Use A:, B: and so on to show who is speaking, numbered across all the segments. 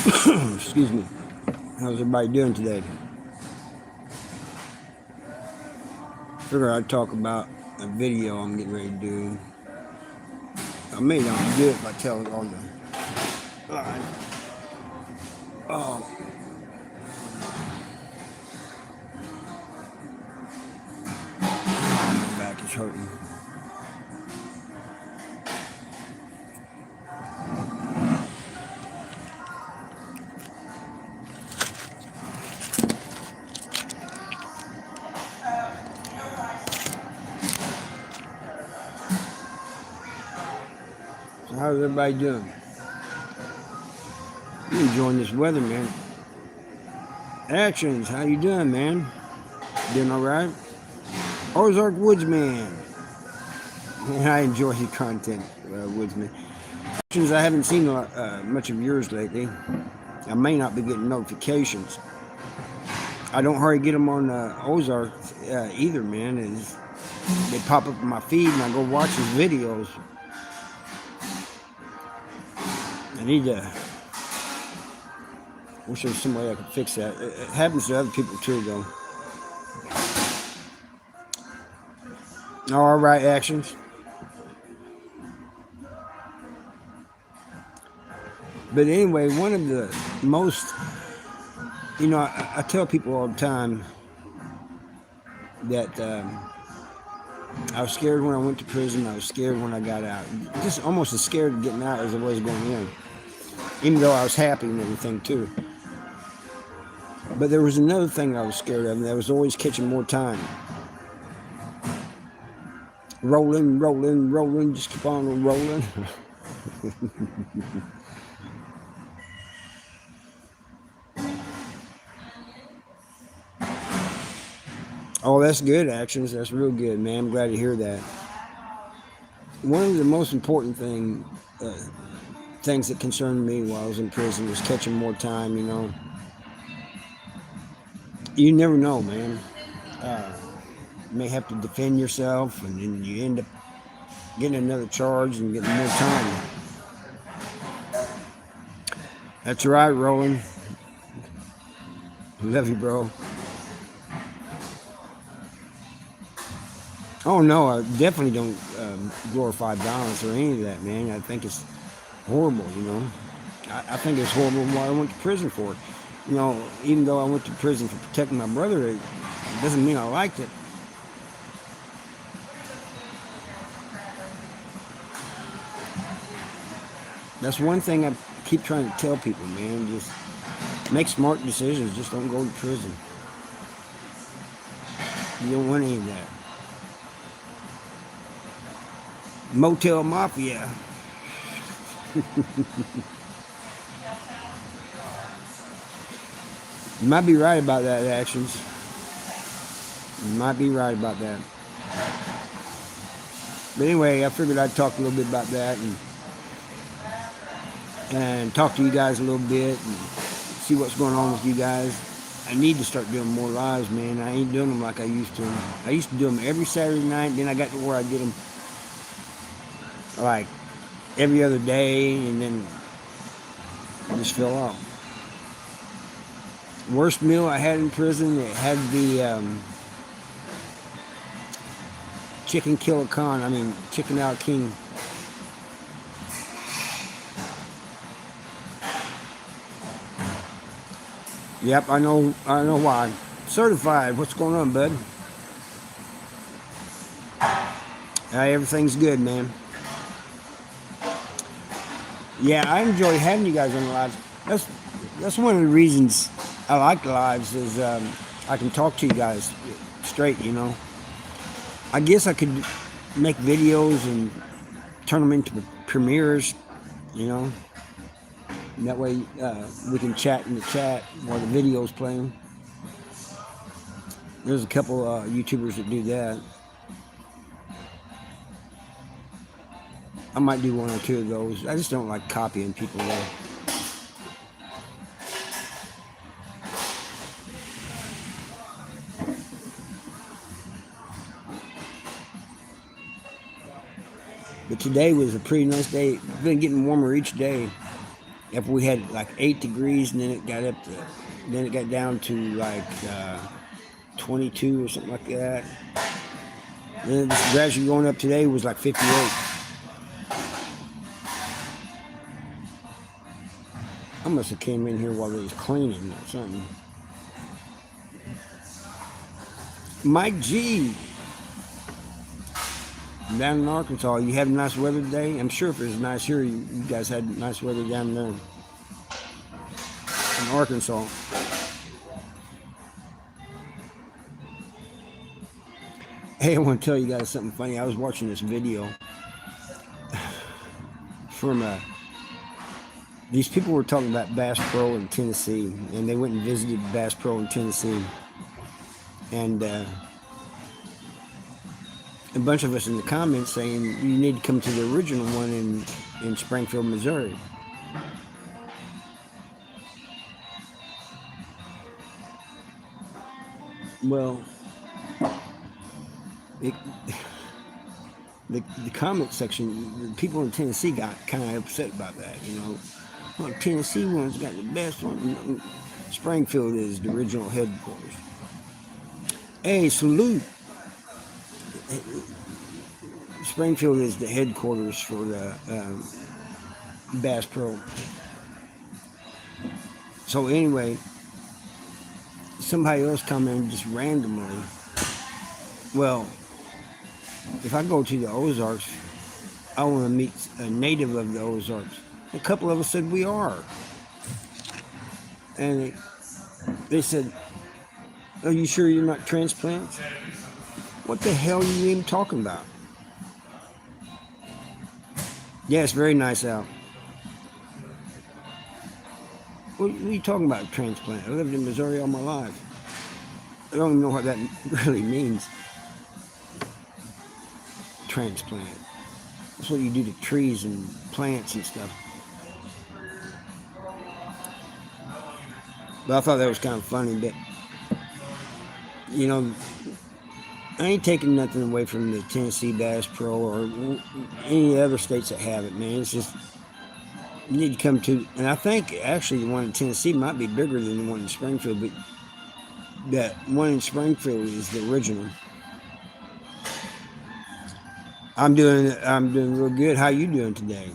A: Excuse me. How's everybody doing today? Figured I'd talk about a video I'm getting ready to do. I may not do it if I tell it on the line. Oh, my back is hurting. So how's everybody doing? You enjoying this weather, man? Actions, how you doing, man? Doing all right? Ozark Woodsman. Man, I enjoy your content, Woodsman. Actions, I haven't seen much of yours lately. I may not be getting notifications. I don't hardly get them on Ozark either, man. They pop up in my feed and I go watch his videos. I need to. Wish there was some way I could fix that. It happens to other people too, though. All right, actions. But anyway, one of the most, I tell people all the time that I was scared when I went to prison. I was scared when I got out. Just almost as scared of getting out as I was going in. Even though I was happy and everything too. But there was another thing I was scared of, and that was always catching more time. Rolling, rolling, rolling, just keep on rolling. Oh, that's good, Actions. That's real good, man. I'm glad to hear that. One of the most important things that concerned me while I was in prison was catching more time, You never know, man. You may have to defend yourself, and then you end up getting another charge and getting more time. That's right, Roland. Love you, bro. Oh, no, I definitely don't glorify violence or any of that, man. I think it's horrible, I think it's horrible what I went to prison for. Even though I went to prison for protecting my brother, it doesn't mean I liked it. That's one thing I keep trying to tell people, man. Just make smart decisions. Just don't go to prison. You don't want any of that. Motel Mafia. You might be right about that, Actions. You might be right about that. But anyway, I figured I'd talk a little bit about that and talk to you guys a little bit and see what's going on with you guys. I need to start doing more lives, man. I ain't doing them like I used to. I used to do them every Saturday night, then I got to where I did them like every other day, and then I just fell off. Worst meal I had in prison, it had the chicken chicken out king. Yep, I know why. Certified. What's going on, bud? Everything's good, man. Yeah, I enjoy having you guys on the lives. That's one of the reasons I like the lives is I can talk to you guys straight, I guess I could make videos and turn them into premieres, That way we can chat in the chat while the video's playing. There's a couple YouTubers that do that. I might do one or two of those. I just don't like copying people though. But today was a pretty nice day. It's been getting warmer each day. If we had like 8 degrees, and then then it got down to like 22 or something like that. Then it's gradually going up. Today was like 58. I must have came in here while it was cleaning or something. Mike G, down in Arkansas, you having nice weather today? I'm sure if it was nice here, you guys had nice weather down there in Arkansas. Hey, I want to tell you guys something funny. I was watching this video from these people were talking about Bass Pro in Tennessee, and they went and visited Bass Pro in Tennessee, and a bunch of us in the comments saying you need to come to the original one in Springfield, Missouri. Well, the comment section, the people in Tennessee got kind of upset about that. Well, Tennessee one's got the best one. Springfield is the original headquarters. Hey, salute. Springfield is the headquarters for the Bass Pro. So anyway, somebody else commented just randomly, well, if I go to the Ozarks, I want to meet a native of the Ozarks. A couple of us said we are. And they said, are you sure you're not transplants? What the hell are you even talking about? Yeah, it's very nice out. What are you talking about, transplant? I lived in Missouri all my life. I don't even know what that really means. Transplant. That's what you do to trees and plants and stuff. But I thought that was kind of funny. But, I ain't taking nothing away from the Tennessee Bass Pro or any other states that have it, man. It's just, you need to come to, and I think actually the one in Tennessee might be bigger than the one in Springfield, but that one in Springfield is the original. I'm doing real good. How you doing today?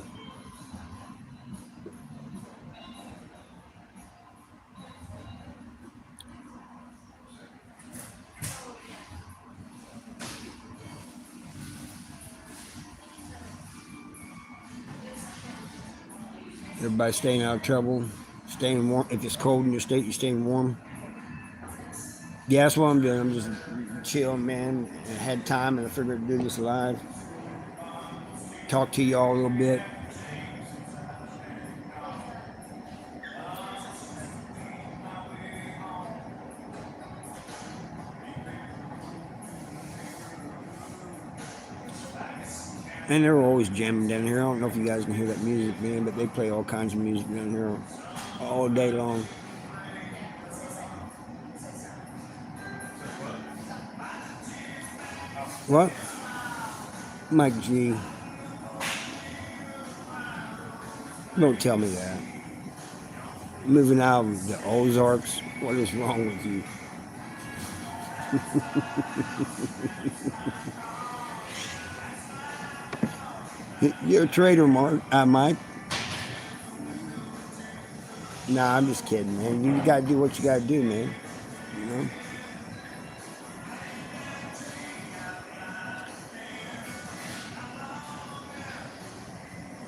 A: Everybody staying out of trouble, staying warm. If it's cold in your state, you're staying warm. Yeah, that's what I'm doing. I'm just chilling, man. I had time, and I figured to do this live. Talk to y'all a little bit. And they're always jamming down here. I don't know if you guys can hear that music, man, but they play all kinds of music down here all day long. What? Mike G. Don't tell me that. Moving out of the Ozarks. What is wrong with you? You're a traitor, Mike. Nah, I'm just kidding, man. You gotta do what you gotta do, man. You know?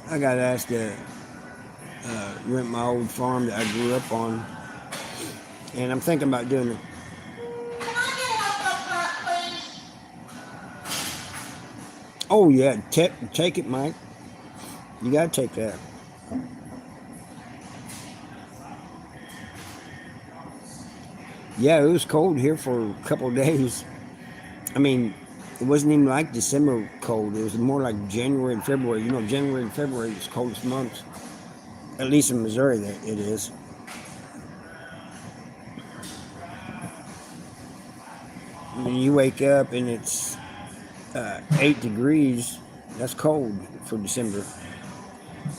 A: I got asked to rent my old farm that I grew up on, and I'm thinking about doing it. Oh yeah, take it, Mike. You gotta take that. Yeah, it was cold here for a couple of days. I mean, it wasn't even like December cold. It was more like January and February. January and February is coldest months. At least in Missouri, that it is. When you wake up and it's 8 degrees, that's cold for December.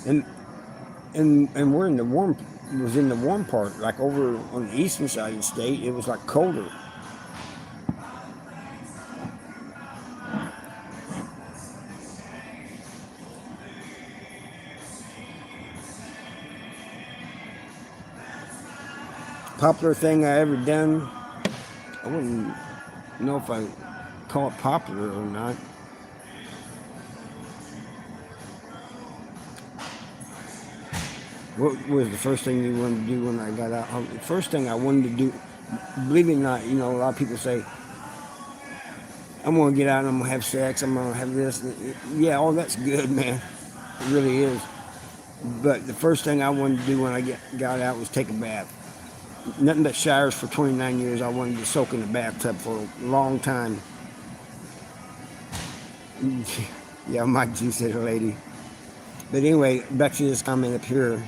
A: And and we're in the warm was in the warm part, like over on the eastern side of the state. It was like colder. Popular thing I ever done. I wouldn't know if I call it popular or not. What was the first thing you wanted to do when I got out? The first thing I wanted to do, believe it or not, a lot of people say, I'm going to get out and I'm going to have sex, I'm going to have this. Yeah, all that's good, man. It really is. But the first thing I wanted to do when I got out was take a bath. Nothing but showers for 29 years. I wanted to soak in the bathtub for a long time. Yeah, Mike G said a lady. But anyway, back to this comment up here.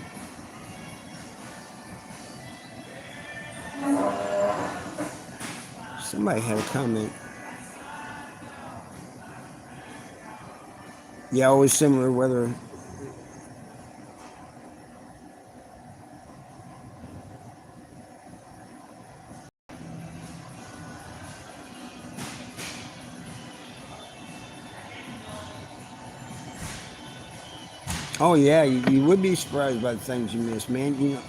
A: Somebody had a comment. Yeah, always similar weather. Oh yeah, you would be surprised by the things you miss, man.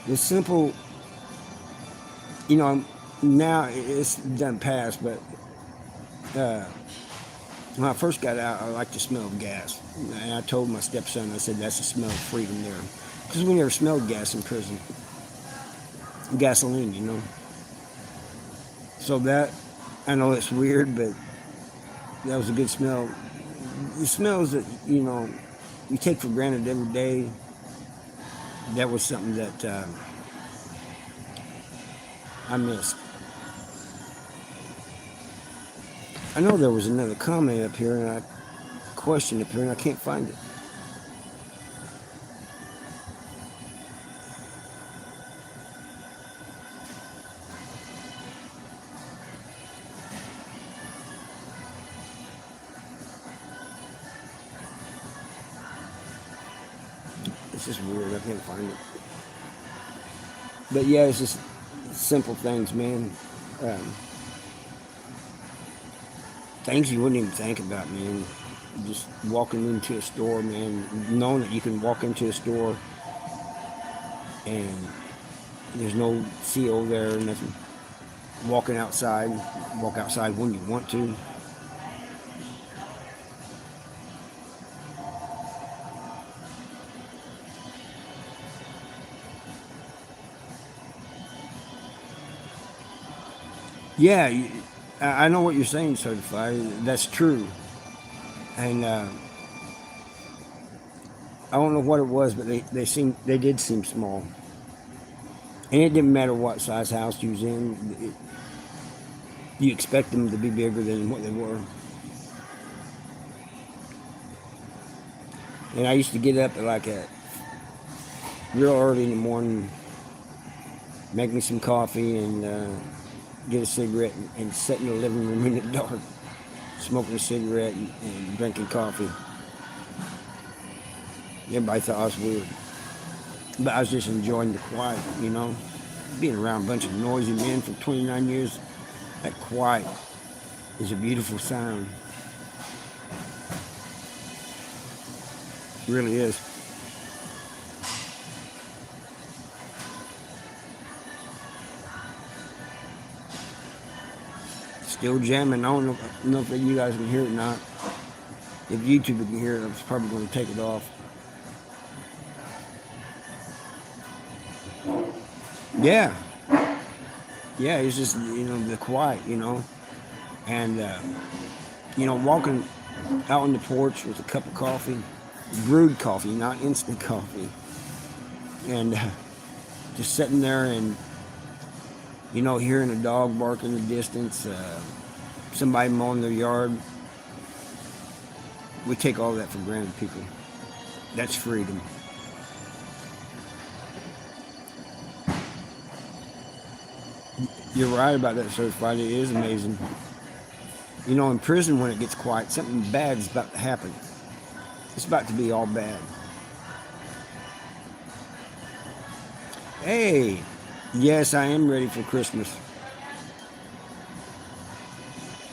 A: The simple. Now it's done past, but uh, when I first got out, I liked the smell of gas, and I told my stepson, I said, "That's the smell of freedom there," because we never smelled gas in prison, gasoline. So that, I know it's weird, but that was a good smell. The smells that you take for granted every day. That was something that I missed. I know there was another comment up here and a question up here, and I can't find it. It's just weird. I can't find it. But yeah, it's just simple things, man. Um, Things you wouldn't even think about, man. Just walking into a store, man, knowing that you can walk into a store and there's no CO there or nothing. Walk outside when you want to. Yeah, I know what you're saying, certified. That's true. And I don't know what it was, but they did seem small. And it didn't matter what size house you was in. You expect them to be bigger than what they were. And I used to get up at like real early in the morning, make me some coffee, and get a cigarette and sit in the living room in the dark, smoking a cigarette and drinking coffee. Everybody thought I was weird. But I was just enjoying the quiet, Being around a bunch of noisy men for 29 years, that quiet is a beautiful sound. It really is. Still jamming. I don't know if you guys can hear it or not. If YouTube can hear it, I'm probably going to take it off. Yeah. Yeah, it's just, the quiet, And, walking out on the porch with a cup of coffee, brewed coffee, not instant coffee. And just sitting there and, hearing a dog bark in the distance, somebody mowing their yard. We take all that for granted, people. That's freedom. You're right about that, certified. It is amazing. In prison, when it gets quiet, something bad is about to happen. It's about to be all bad. Hey, yes, I am ready for Christmas.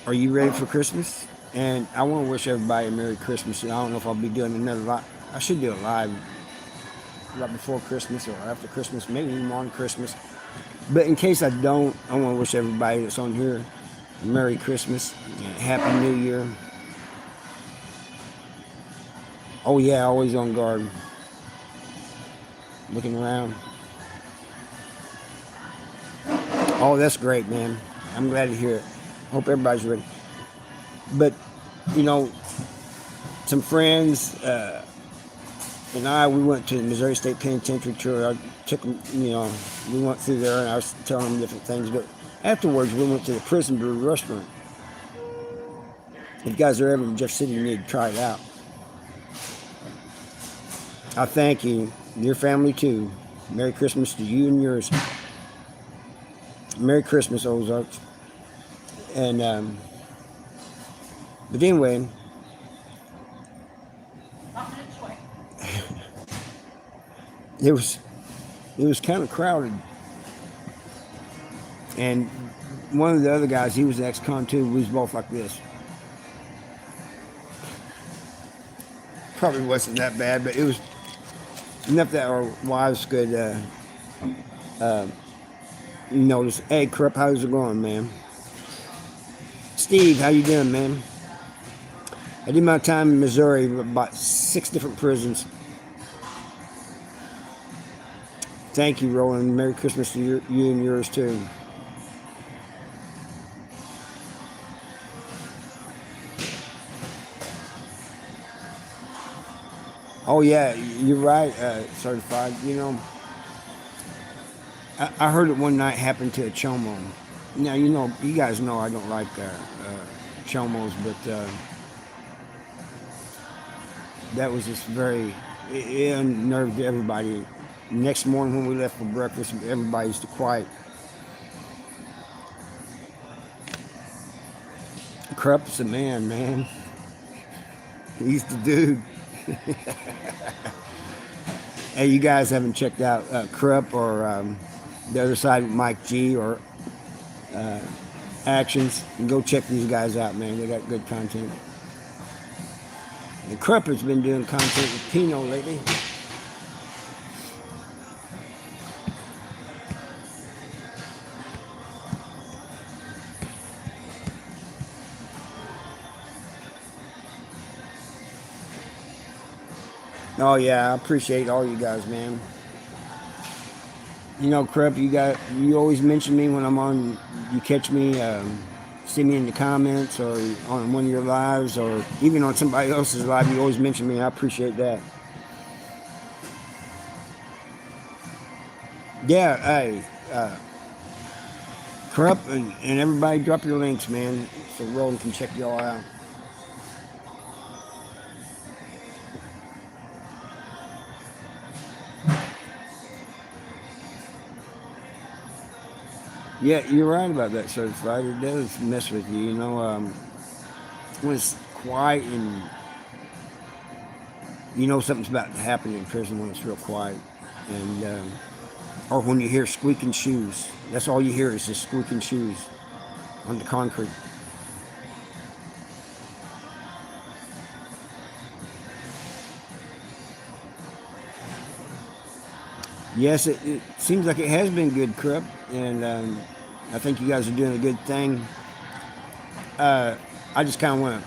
A: Are you ready for Christmas? And I want to wish everybody a Merry Christmas. And I don't know if I'll be doing another live. I should do a live right before Christmas or after Christmas, maybe even on Christmas. But in case I don't, I want to wish everybody that's on here a Merry Christmas, and Happy New Year. Oh yeah, always on guard, looking around. Oh, that's great, man. I'm glad to hear it. Hope everybody's ready. But you know, some friends and we went to the Missouri State Penitentiary tour. I took them, we went through there and I was telling them different things. But afterwards, we went to the Prison Brew restaurant. If you guys are ever in Jeff City, you need to try it out. I thank you, your family too. Merry Christmas to you and yours. Merry Christmas, Ozarks. And but anyway, it was kind of crowded, and one of the other guys, he was an ex-con too. We was both like this. Probably wasn't that bad, but it was enough that our wives could notice. Hey, Krupp, how's it going, man? Steve, how you doing, man? I did my time in Missouri, about 6 different prisons. Thank you, Roland. Merry Christmas to you and yours too. Oh yeah, you're right. Certified. I heard it one night happened to a chomo. Now you guys know I don't like chomos, but that was just it unnerved everybody. Next morning when we left for breakfast, everybody's too quiet. Krupp's the man. He's the dude. Hey, you guys haven't checked out Krupp or the other side with Mike G or Actions, and go check these guys out, man. They got good content. And Krupp has been doing content with Pino lately. Oh yeah, I appreciate all you guys, man. Krupp, you always mention me when I'm on. You catch me, see me in the comments or on one of your lives or even on somebody else's live. You always mention me. I appreciate that. Yeah, hey, Krupp and everybody, drop your links, man, so Roland can check y'all out. Yeah, you're right about that, certified. It does mess with you, when it's quiet and something's about to happen in prison when it's real quiet, and or when you hear squeaking shoes. That's all you hear is just squeaking shoes on the concrete. Yes, it seems like it has been good, Krupp, and I think you guys are doing a good thing. I just kind of want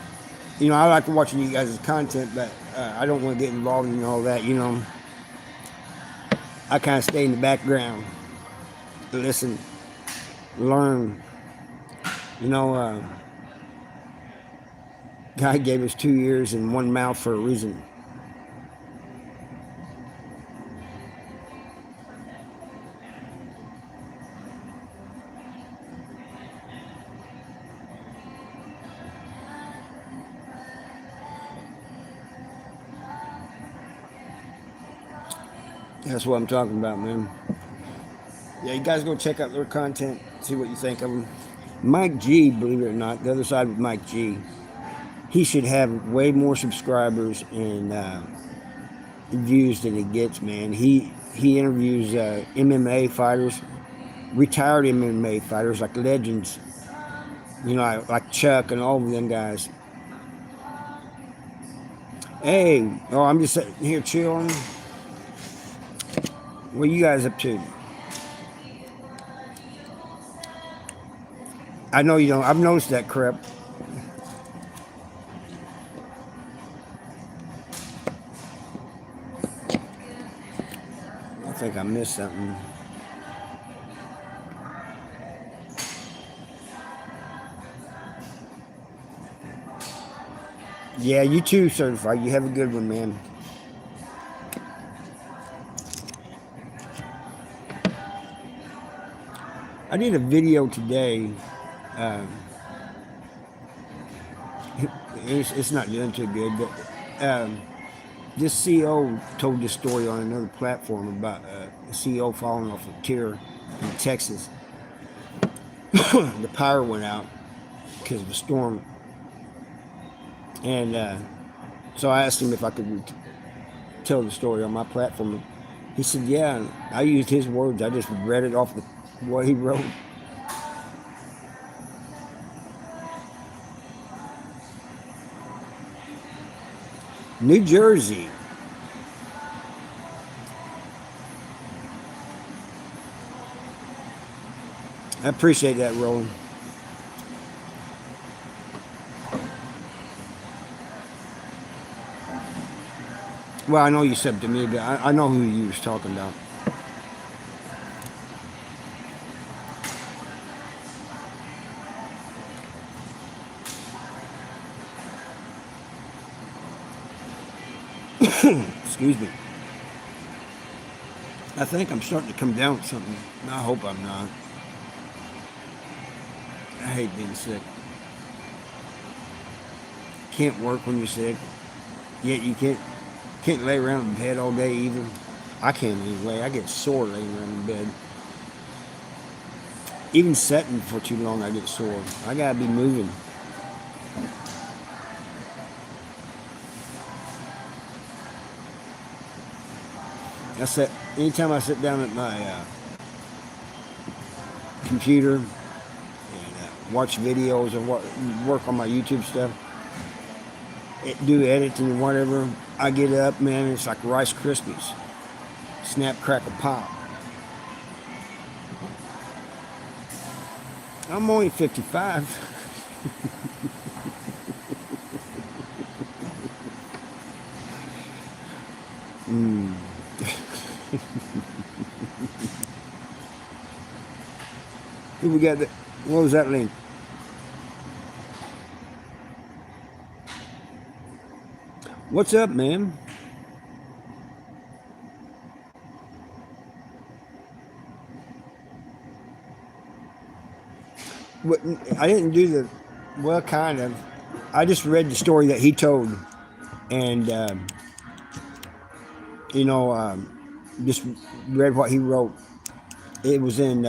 A: to, I like watching you guys' content, but I don't want to get involved in all that. I kind of stay in the background, listen, learn. God gave us 2 ears and one mouth for a reason. That's what I'm talking about, man. Yeah, you guys go check out their content, see what you think of them. Mike G, believe it or not, the other side with Mike G, he should have way more subscribers and views than he gets, man. he interviews MMA fighters, retired MMA fighters like legends, you know, like Chuck and all of them guys. Hey, oh, I'm just sitting here chilling. What are you guys up to? I know you don't. I've noticed that crap. I think I missed something. Yeah, you too, certified. You have a good one, man. I did a video today. Um, it's not doing too good, but this CEO told this story on another platform about a CEO falling off a tier in Texas. The power went out because of a storm, and so I asked him if I could tell the story on my platform. He said, "Yeah." I used his words. I just read it off what he wrote. New Jersey. I appreciate that, Roland. Well, I know you said to me, but I know who you was talking about. Excuse me. I think I'm starting to come down with something. I hope I'm not. I hate being sick. Can't work when you're sick. Yet you can't lay around in bed all day either. I can't even lay. I get sore laying around in bed. Even sitting for too long, I get sore. I gotta be moving. I sit anytime I sit down at my computer and watch videos or work on my YouTube stuff, do editing and whatever. I get up, man. It's like Rice Krispies, snap, crackle, pop. I'm only 55. Mm. Who we got? What was that, Link? What's up, man? What, I didn't do the, well, kind of. I just read the story that he told, and you know, just read what he wrote. It was in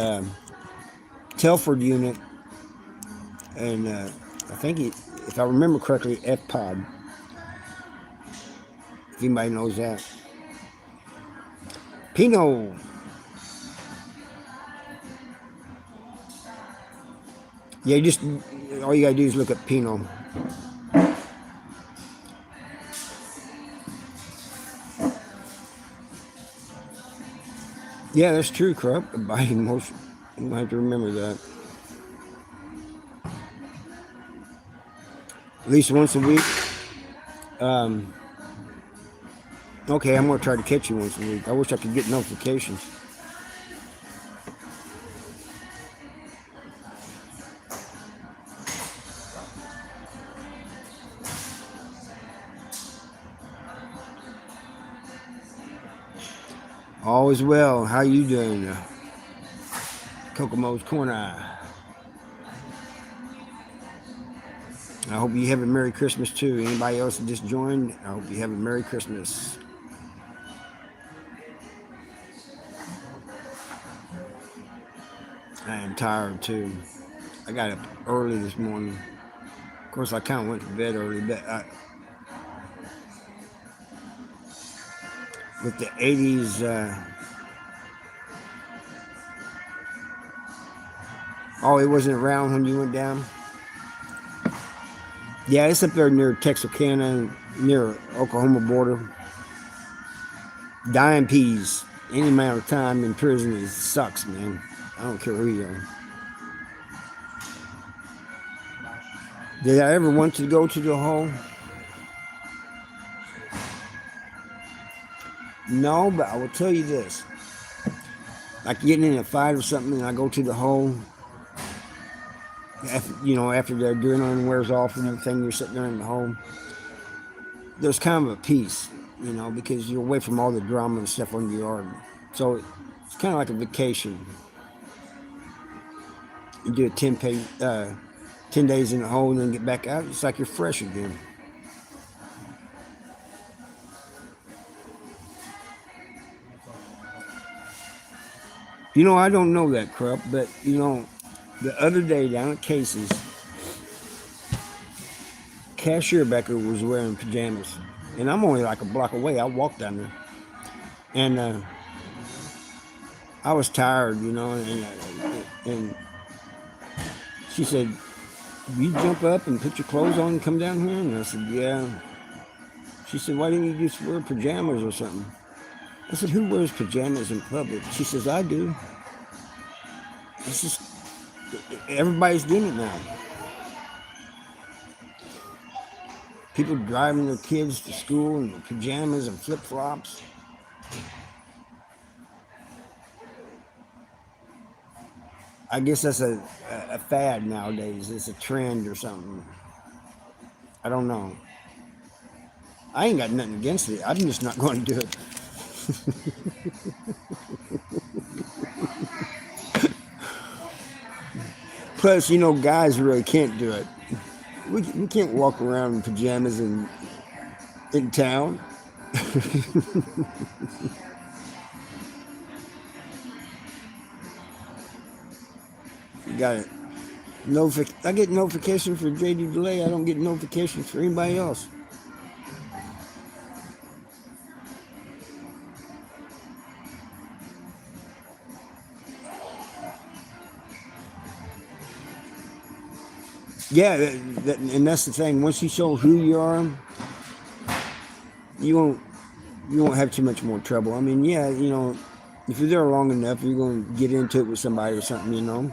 A: Telford unit, and I think if I remember correctly, F Pod. If anybody knows that, Pinot. Yeah, just all you gotta do is look at Pinot. Yeah, that's true, Crop. Buying most, you have to remember that. At least once a week. Um, okay, I'm gonna try to catch you once a week. I wish I could get notifications. All is well. How you doing, Kokomo's Corner? I hope you have a Merry Christmas too. Anybody else that just joined, I hope you have a Merry Christmas. I am tired too. I got up early this morning. Of course, I kind of went to bed early, but with the 80s Oh, it wasn't around when you went down? Yeah, it's up there near Texarkana, near Oklahoma border. Dying peas. Any amount of time in prison is sucks, man. I don't care who you are. Did I ever want to go to the hole? No, but I will tell you this. Like getting in a fight or something and I go to the hole, after the adrenaline wears off and everything, you're sitting there in the hole. There's kind of a peace, because you're away from all the drama and stuff on the yard. So it's kind of like a vacation. You do a 10 days in the hole and then get back out. It's like you're fresh again. I don't know that, Krupp, but the other day down at Casey's, cashier Becker was wearing pajamas, and I'm only like a block away. I walked down there, and I was tired, and she said, "You jump up and put your clothes on and come down here?" And I said, "Yeah." She said, "Why didn't you just wear pajamas or something?" I said, "Who wears pajamas in public?" She says, "I do." It's just everybody's doing it now. People driving their kids to school in pajamas and flip-flops. I guess that's a fad nowadays. It's a trend or something. I don't know. I ain't got nothing against it. I'm just not going to do it. Plus, guys really can't do it. We can't walk around in pajamas in town. You got it. I get notification for JD Delay. I don't get notifications for anybody else. Yeah, and that's the thing. Once you show who you are, you won't have too much more trouble. I mean, yeah, if you're there long enough, you're going to get into it with somebody or something.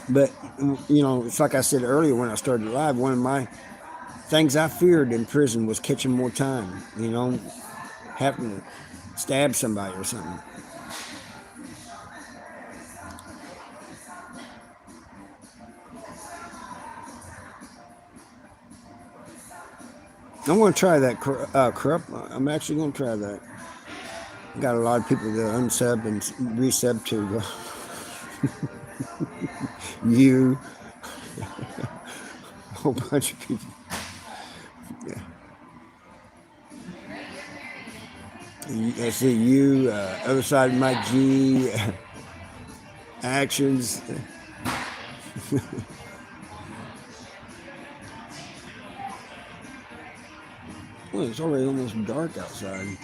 A: But it's like I said earlier when I started live. One of my things I feared in prison was catching more time. Having to stab somebody or something. I'm going to try that, Krupp. I'm actually going to try that. Got a lot of people that unsub and resub to you. A whole bunch of people. Yeah. I see you, other side of my G, actions. Well, it's already almost dark outside.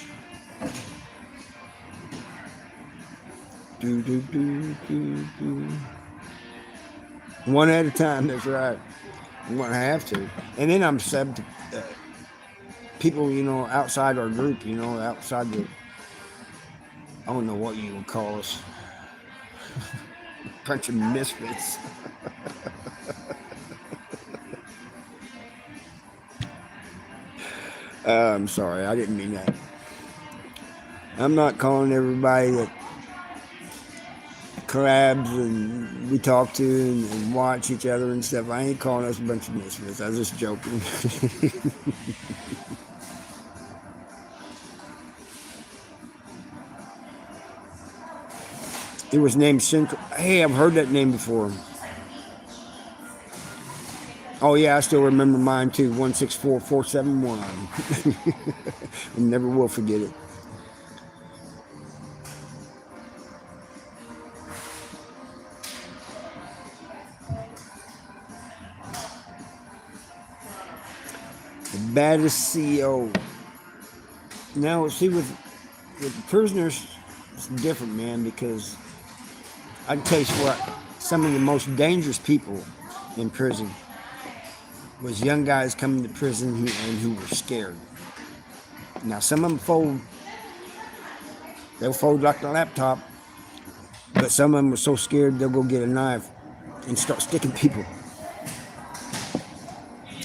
A: One at a time, that's right. I'm going to have to. And then I'm sub to people, outside our group, outside the, I don't know what you would call us. Bunch of misfits. I'm sorry, I didn't mean that. I'm not calling everybody that collabs and we talk to and watch each other and stuff. I ain't calling us a bunch of misfits. I was just joking. It was named Central. Hey, I've heard that name before. Oh yeah, I still remember mine too. 164471. I never will forget it. The baddest CEO. Now, see, with the prisoners, it's different, man, because I can tell you what, some of the most dangerous people in prison was young guys coming to prison who were scared. Now some of them they'll fold like a laptop, but some of them were so scared they'll go get a knife and start sticking people.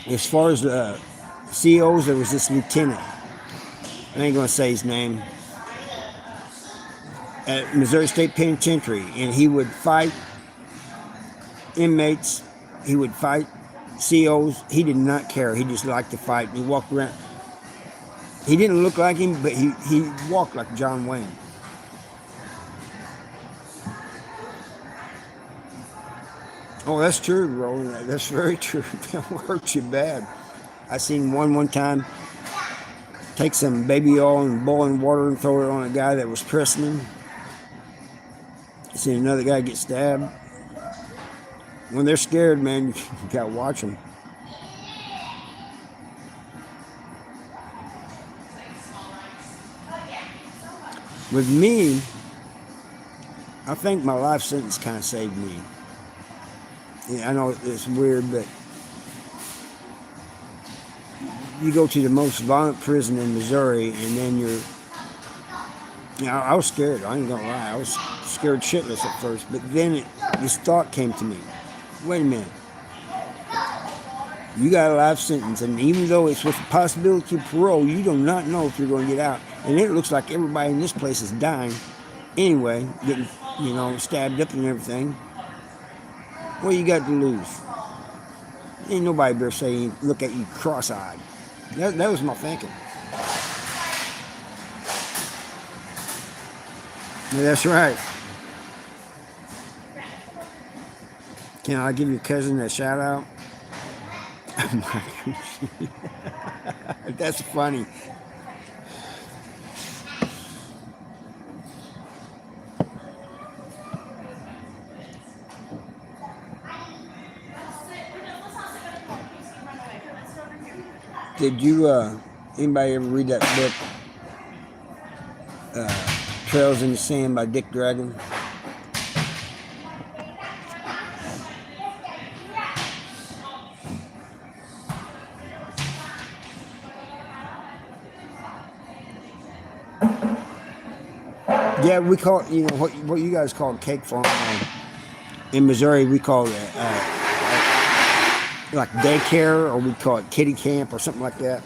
A: As far as the COs, there was this lieutenant. I ain't gonna say his name. At Missouri State Penitentiary, and he would fight inmates. He would fight COs. He did not care. He just liked to fight. He walked around. He didn't look like him, but he walked like John Wayne. Oh, that's true, Roland. That's very true. They'll hurt you bad. I seen one time take some baby oil and boiling water and throw it on a guy that was pressing him. I seen another guy get stabbed. When they're scared, man, you gotta watch them. With me, I think my life sentence kind of saved me. Yeah, I know it's weird, but you go to the most violent prison in Missouri, and then I was scared. I ain't gonna lie. I was scared shitless at first, but then this thought came to me. Wait a minute. You got a life sentence, and even though it's with the possibility of parole, you do not know if you're going to get out. And it looks like everybody in this place is dying anyway, getting, stabbed up and everything. What you got to lose? Ain't nobody better say, look at you cross-eyed. That was my thinking. Yeah, that's right. Can I give your cousin a shout out? That's funny. Did you, anybody ever read that book, Trails in the Sand by Dick Dragon? Yeah, we call it, what you guys call cake farm. In Missouri, we call it like daycare, or we call it kiddie camp or something like that.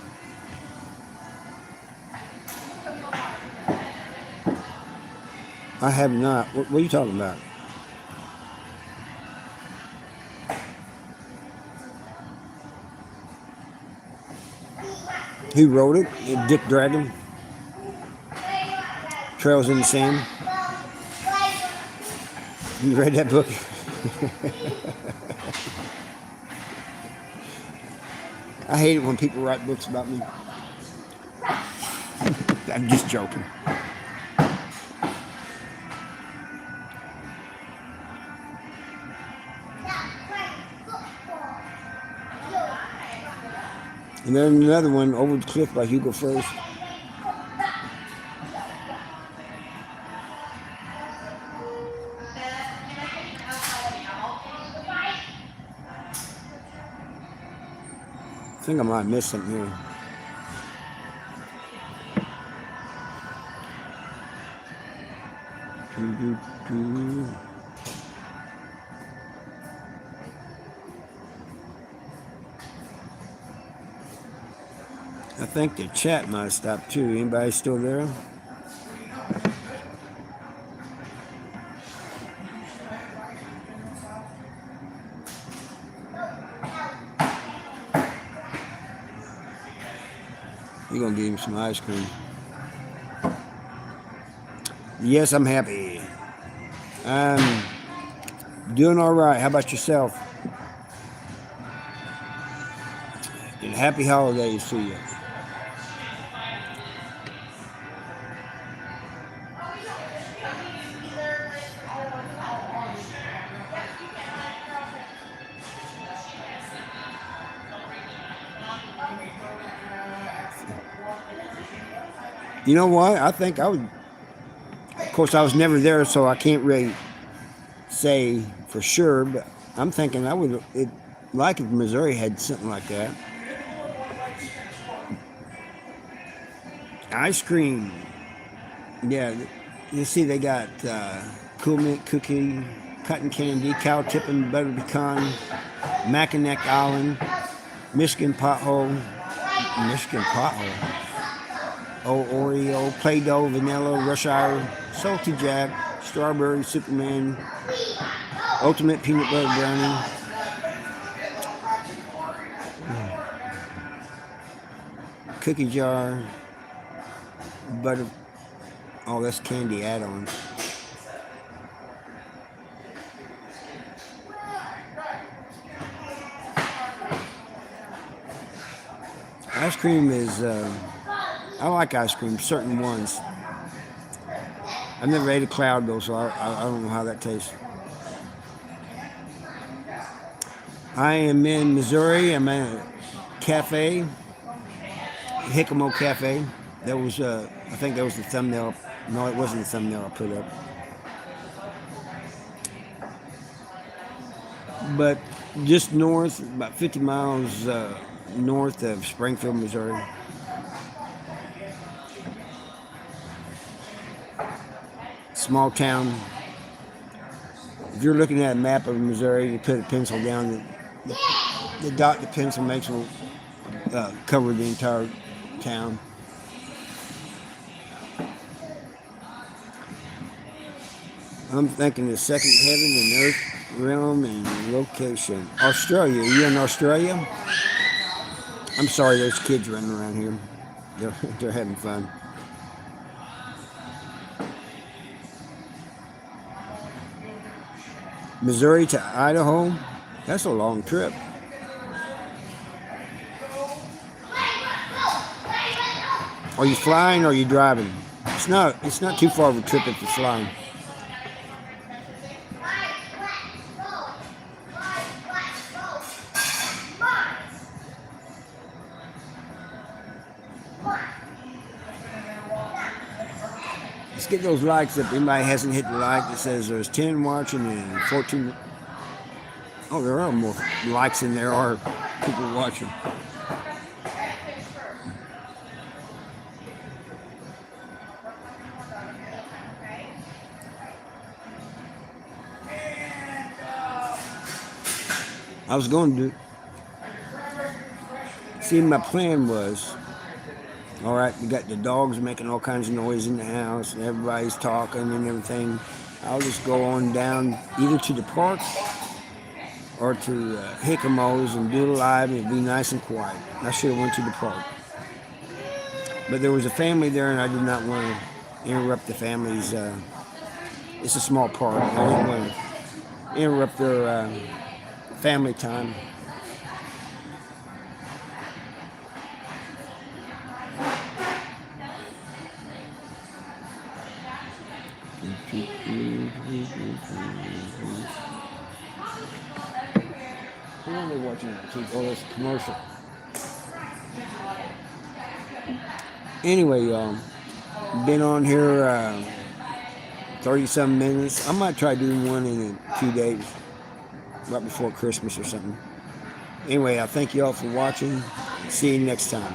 A: I have not. What are you talking about? Who wrote it? Dick Dragon. Trails in the Sand. You read that book? I hate it when people write books about me. I'm just joking. And then another one, Over the Cliff by Hugo First. I think I might miss something here. I think the chat might have stopped too. Anybody still there? You're gonna give him some ice cream. Yes, I'm happy. I'm doing all right. How about yourself? And happy holidays to you. You know what? I think I would. Of course, I was never there, so I can't really say for sure, but I'm thinking I would like if Missouri had something like that. Ice cream. Yeah, you see they got Cool Mint Cookie, Cotton Candy, Cow Tippin', Butter Pecan, Mackinac Island, Michigan Pothole, Michigan Pothole, Oh Oreo, Play-Doh, Vanilla, Rush Hour, Salty Jack, Strawberry, Superman, Ultimate Peanut Butter Brownie, Cookie Jar, Butter. Oh, that's candy add-ons. Ice cream is, I like ice cream, certain ones. I've never ate a cloud though, so I don't know how that tastes. I am in Missouri. I'm at a cafe, Hickamo Cafe. That was, I think that was the thumbnail. No, it wasn't the thumbnail I put up. But just north, about 50 miles north of Springfield, Missouri. Small town. If you're looking at a map of Missouri, you put a pencil down, the dot the pencil makes will cover the entire town. I'm thinking the second heaven and earth realm and location. Australia. Are you in Australia? I'm sorry, there's kids running around here. They're having fun. Missouri to Idaho. That's a long trip. Are you flying or are you driving? It's not too far of a trip if you're flying. Let's get those likes up. Anybody hasn't hit the like, it says there's 10 watching and 14. Oh, there are more likes than there are people watching. I was going to do. See, my plan was, all right, we got the dogs making all kinds of noise in the house, and everybody's talking and everything. I'll just go on down either to the park or to Hickamos and do it live, and it'd be nice and quiet. I should have went to the park. But there was a family there, and I did not want to interrupt the family's. It's a small park. I didn't want to interrupt their family time. Who are they watching that? Oh, that's a commercial. Anyway, y'all, been on here 30-some minutes. I might try doing one in a few days, right before Christmas or something. Anyway, I thank you all for watching. See you next time.